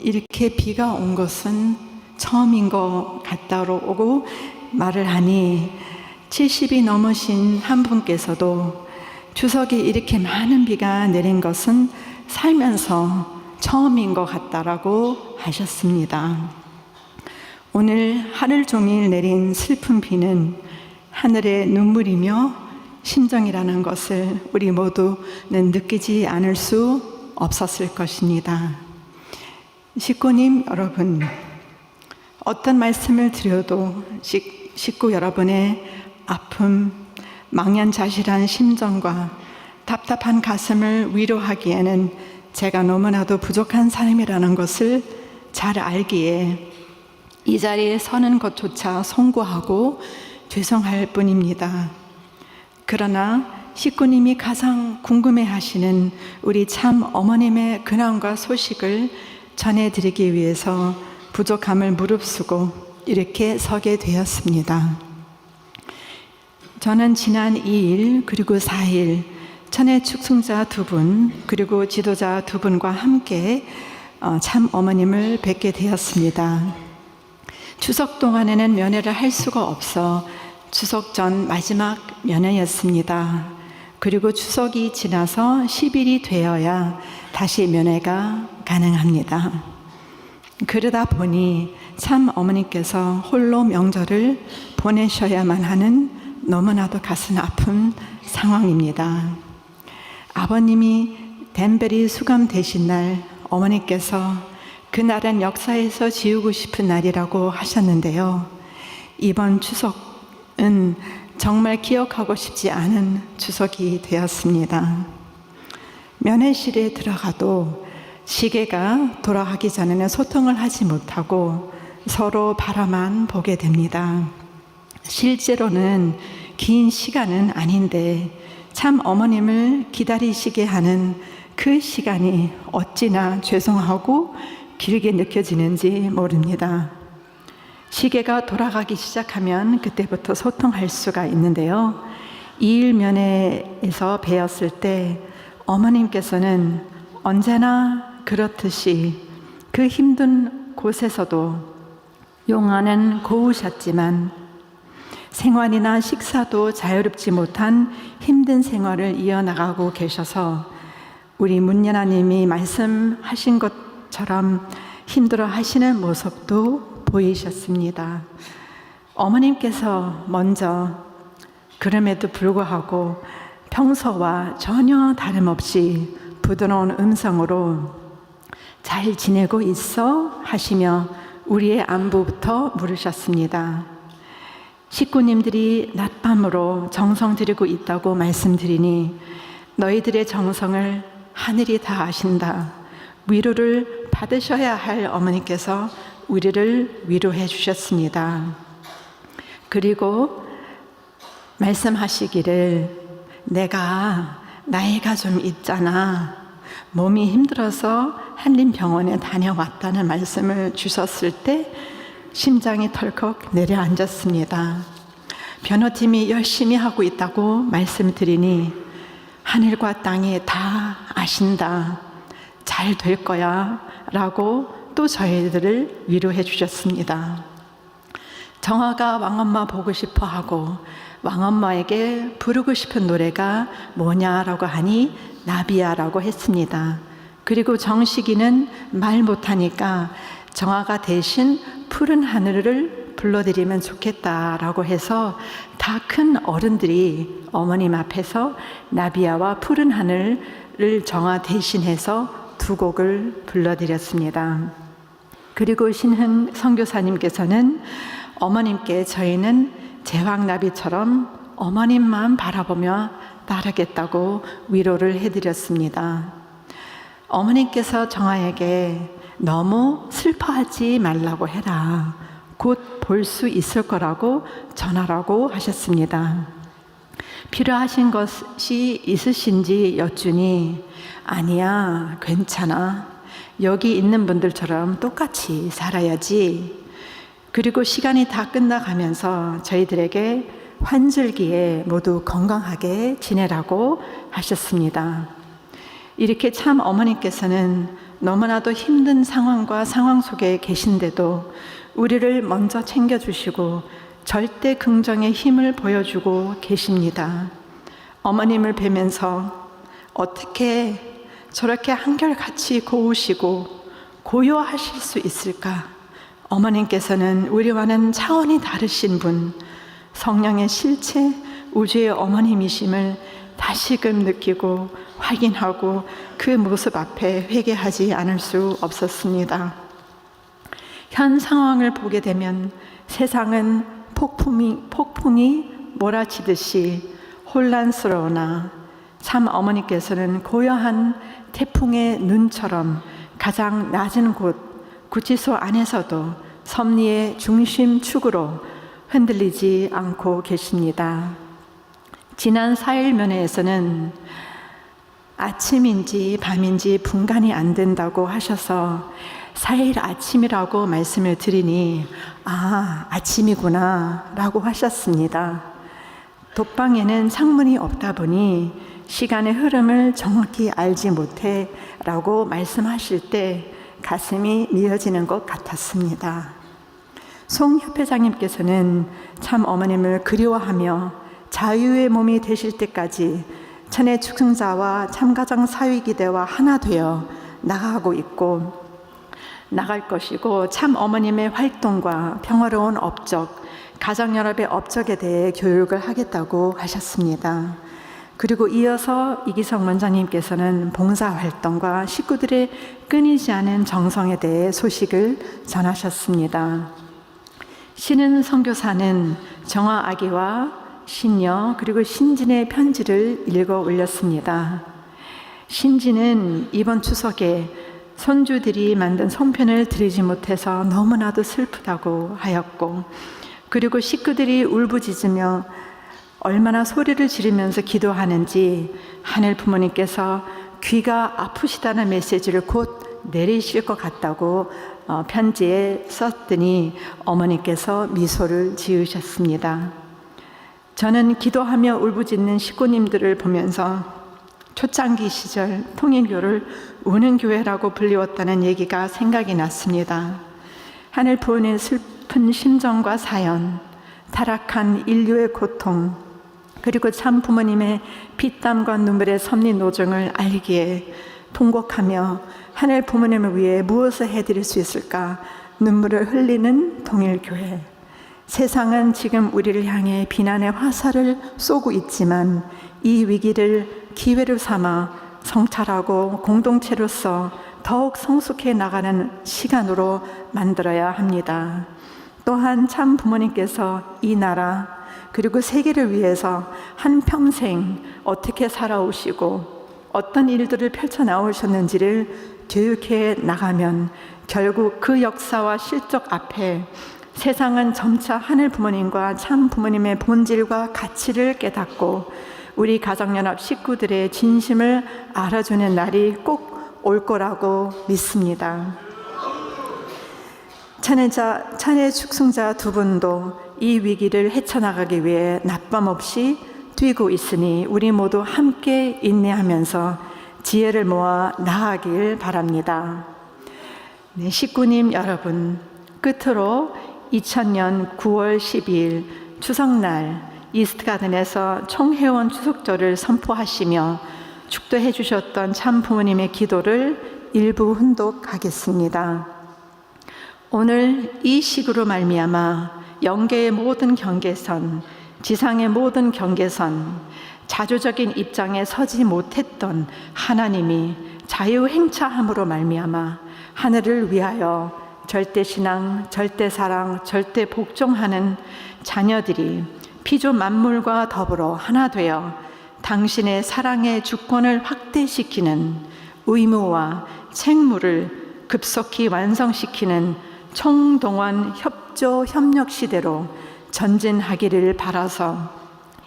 이렇게 비가 온 것은 처음인 것 같다고 말을 하니 70이 넘으신 한 분께서도 추석에 이렇게 많은 비가 내린 것은 살면서 처음인 것 같다라고 하셨습니다. 오늘 하루 종일 내린 슬픈 비는 하늘의 눈물이며 심정이라는 것을 우리 모두는 느끼지 않을 수 없었을 것입니다. 식구님 여러분, 어떤 말씀을 드려도 식구 여러분의 아픔, 망연자실한 심정과 답답한 가슴을 위로하기에는 제가 너무나도 부족한 사람이라는 것을 잘 알기에 이 자리에 서는 것조차 송구하고 죄송할 뿐입니다. 그러나 식구님이 가장 궁금해하시는 우리 참 어머님의 근황과 소식을 전해드리기 위해서 부족함을 무릅쓰고 이렇게 서게 되었습니다. 저는 지난 2일 그리고 4일 천의 축승자 2분 그리고 지도자 2분과 함께 참 어머님을 뵙게 되었습니다. 추석 동안에는 면회를 할 수가 없어 추석 전 마지막 면회였습니다. 그리고 추석이 지나서 10일이 되어야 다시 면회가 가능합니다. 그러다 보니 참 어머니께서 홀로 명절을 보내셔야만 하는 너무나도 가슴 아픈 상황입니다. 아버님이 댄베리 수감되신 날 어머니께서 그날은 역사에서 지우고 싶은 날이라고 하셨는데요. 이번 추석은 정말 기억하고 싶지 않은 추석이 되었습니다. 면회실에 들어가도 시계가 돌아가기 전에는 소통을 하지 못하고 서로 바라만 보게 됩니다. 실제로는 긴 시간은 아닌데 참 어머님을 기다리시게 하는 그 시간이 어찌나 죄송하고 길게 느껴지는지 모릅니다. 시계가 돌아가기 시작하면 그때부터 소통할 수가 있는데요. 2일 면회에서 뵈었을 때 어머님께서는 언제나 그렇듯이 그 힘든 곳에서도 용안은 고우셨지만 생활이나 식사도 자유롭지 못한 힘든 생활을 이어나가고 계셔서 우리 문연아님이 말씀하신 것처럼 힘들어 하시는 모습도 보이셨습니다. 어머님께서 먼저 그럼에도 불구하고 평소와 전혀 다름없이 부드러운 음성으로 잘 지내고 있어? 하시며 우리의 안부부터 물으셨습니다. 식구님들이 낮밤으로 정성 들이고 있다고 말씀드리니 너희들의 정성을 하늘이 다 아신다. 위로를 받으셔야 할 어머니께서 우리를 위로해 주셨습니다. 그리고 말씀하시기를 내가 나이가 좀 있잖아. 몸이 힘들어서 한림병원에 다녀왔다는 말씀을 주셨을 때 심장이 털컥 내려앉았습니다. 변호팀이 열심히 하고 있다고 말씀드리니 하늘과 땅이 다 아신다. 잘 될 거야 라고 또 저희들을 위로해 주셨습니다. 정화가 왕엄마 보고 싶어 하고 왕엄마에게 부르고 싶은 노래가 뭐냐라고 하니 나비야라고 했습니다. 그리고 정식이는 말 못하니까 정화가 대신 푸른 하늘을 불러드리면 좋겠다라고 해서 다 큰 어른들이 어머님 앞에서 나비야와 푸른 하늘을 정화 대신해서 두 곡을 불러드렸습니다. 그리고 신흥 선교사님께서는 어머님께 저희는 제왕나비처럼 어머님만 바라보며 따르겠다고 위로를 해드렸습니다. 어머님께서 정아에게 너무 슬퍼하지 말라고 해라. 곧 볼 수 있을 거라고 전하라고 하셨습니다. 필요하신 것이 있으신지 여쭈니 아니야, 괜찮아. 여기 있는 분들처럼 똑같이 살아야지. 그리고 시간이 다 끝나가면서 저희들에게 환절기에 모두 건강하게 지내라고 하셨습니다. 이렇게 참 어머니께서는 너무나도 힘든 상황 속에 계신데도 우리를 먼저 챙겨주시고 절대 긍정의 힘을 보여주고 계십니다. 어머님을 뵈면서 어떻게 저렇게 한결같이 고우시고 고요하실 수 있을까? 어머님께서는 우리와는 차원이 다르신 분, 성령의 실체, 우주의 어머님이심을 다시금 느끼고 확인하고 그 모습 앞에 회개하지 않을 수 없었습니다. 현 상황을 보게 되면 세상은 폭풍이 몰아치듯이 혼란스러우나 참 어머니께서는 고요한 태풍의 눈처럼 가장 낮은 곳 구치소 안에서도 섭리의 중심축으로 흔들리지 않고 계십니다. 지난 4일 면회에서는 아침인지 밤인지 분간이 안 된다고 하셔서 4일 아침이라고 말씀을 드리니 아침이구나 라고 하셨습니다. 독방에는 창문이 없다 보니 시간의 흐름을 정확히 알지 못해 라고 말씀하실 때 가슴이 미어지는 것 같았습니다. 송 협회장님께서는 참 어머님을 그리워하며 자유의 몸이 되실 때까지 천의 축승자와 참가장 사위기대와 하나 되어 나가고 있고 나갈 것이고 참 어머님의 활동과 평화로운 업적, 가정연합의 업적에 대해 교육을 하겠다고 하셨습니다. 그리고 이어서 이기성 원장님께서는 봉사활동과 식구들의 끊이지 않은 정성에 대해 소식을 전하셨습니다. 신은 선교사는 정화 아기와 신녀 그리고 신진의 편지를 읽어 올렸습니다. 신진은 이번 추석에 손주들이 만든 송편을 드리지 못해서 너무나도 슬프다고 하였고, 그리고 식구들이 울부짖으며 얼마나 소리를 지르면서 기도하는지 하늘 부모님께서 귀가 아프시다는 메시지를 곧 내리실 것 같다고 편지에 썼더니 어머니께서 미소를 지으셨습니다. 저는 기도하며 울부짖는 식구님들을 보면서 초창기 시절 통일교를 우는 교회라고 불리웠다는 얘기가 생각이 났습니다. 하늘 부모님의 슬픈 심정과 사연, 타락한 인류의 고통, 그리고 참 부모님의 피땀과 눈물의 섭리 노정을 알기에 통곡하며 하늘 부모님을 위해 무엇을 해드릴 수 있을까 눈물을 흘리는 통일교회. 세상은 지금 우리를 향해 비난의 화살을 쏘고 있지만 이 위기를 기회로 삼아 성찰하고 공동체로서 더욱 성숙해 나가는 시간으로 만들어야 합니다. 또한 참 부모님께서 이 나라 그리고 세계를 위해서 한평생 어떻게 살아오시고 어떤 일들을 펼쳐나오셨는지를 교육해 나가면 결국 그 역사와 실적 앞에 세상은 점차 하늘 부모님과 참 부모님의 본질과 가치를 깨닫고 우리 가정연합 식구들의 진심을 알아주는 날이 꼭 올 거라고 믿습니다. 찬의 축승자 두 분도 이 위기를 헤쳐나가기 위해 낮밤 없이 뛰고 있으니 우리 모두 함께 인내하면서 지혜를 모아 나아가길 바랍니다. 네, 식구님 여러분, 끝으로 2000년 9월 12일 추석날 이스트가든에서 총회원 추석절을 선포하시며 축도해 주셨던 참 부모님의 기도를 일부 훈독하겠습니다. 오늘 이 식으로 말미암아 영계의 모든 경계선, 지상의 모든 경계선, 자주적인 입장에 서지 못했던 하나님이 자유행차함으로 말미암아 하늘을 위하여 절대신앙, 절대사랑, 절대복종하는 자녀들이 피조 만물과 더불어 하나 되어 당신의 사랑의 주권을 확대시키는 의무와 책무를 급속히 완성시키는 총동원 협조 협력 시대로 전진하기를 바라서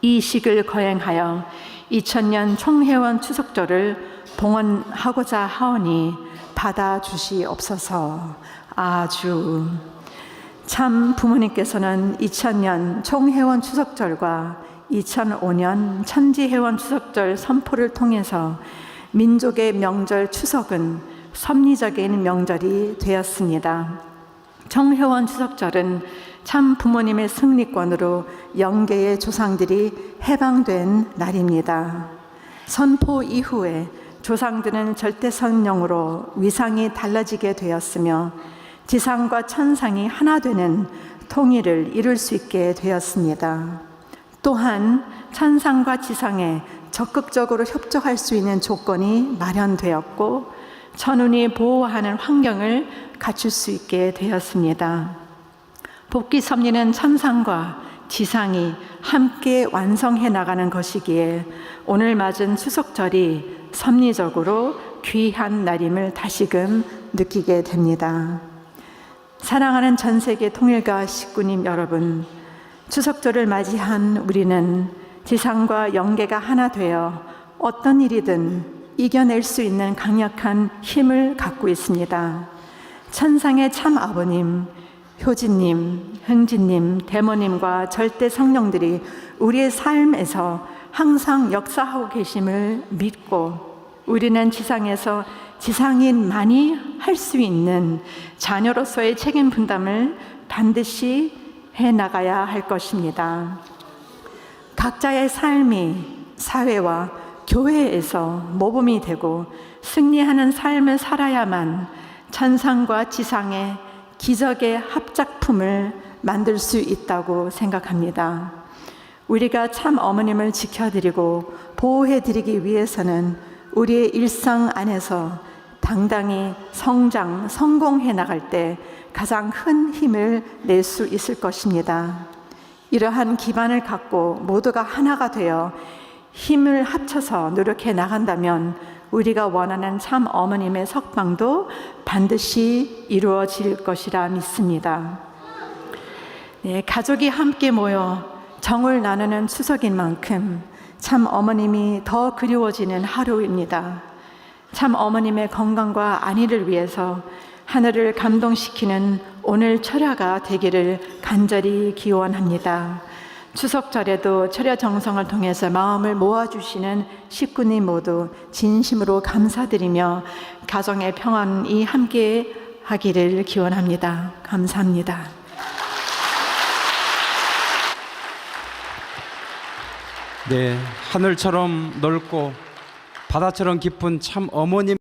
이 식을 거행하여 2000년 총회원 추석절을 봉헌하고자 하오니 받아주시옵소서. 아주 참 부모님께서는 2000년 총회원 추석절과 2005년 천지회원 추석절 선포를 통해서 민족의 명절 추석은 섭리적인 명절이 되었습니다. 정회원 추석절은 참 부모님의 승리권으로 영계의 조상들이 해방된 날입니다. 선포 이후에 조상들은 절대성령으로 위상이 달라지게 되었으며 지상과 천상이 하나 되는 통일을 이룰 수 있게 되었습니다. 또한 천상과 지상에 적극적으로 협조할 수 있는 조건이 마련되었고 천운이 보호하는 환경을 갖출 수 있게 되었습니다. 복귀 섭리는 천상과 지상이 함께 완성해 나가는 것이기에 오늘 맞은 추석절이 섭리적으로 귀한 날임을 다시금 느끼게 됩니다. 사랑하는 전 세계 통일가 식구님 여러분, 추석절을 맞이한 우리는 지상과 영계가 하나 되어 어떤 일이든 이겨낼 수 있는 강력한 힘을 갖고 있습니다. 천상의 참 아버님, 효진님, 흥진님, 대모님과 절대 성령들이 우리의 삶에서 항상 역사하고 계심을 믿고 우리는 지상에서 지상인만이 할 수 있는 자녀로서의 책임 분담을 반드시 해나가야 할 것입니다. 각자의 삶이 사회와 교회에서 모범이 되고 승리하는 삶을 살아야만 천상과 지상의 기적의 합작품을 만들 수 있다고 생각합니다. 우리가 참 어머님을 지켜드리고 보호해드리기 위해서는 우리의 일상 안에서 당당히 성장, 성공해 나갈 때 가장 큰 힘을 낼 수 있을 것입니다. 이러한 기반을 갖고 모두가 하나가 되어 힘을 합쳐서 노력해 나간다면 우리가 원하는 참 어머님의 석방도 반드시 이루어질 것이라 믿습니다. 네, 가족이 함께 모여 정을 나누는 추석인 만큼 참 어머님이 더 그리워지는 하루입니다. 참 어머님의 건강과 안위를 위해서 하늘을 감동시키는 오늘 철야가 되기를 간절히 기원합니다. 추석절에도 철야 정성을 통해서 마음을 모아주시는 식구님 모두 진심으로 감사드리며 가정의 평안이 함께 하기를 기원합니다. 감사합니다. 네, 하늘처럼 넓고 바다처럼 깊은 참 어머님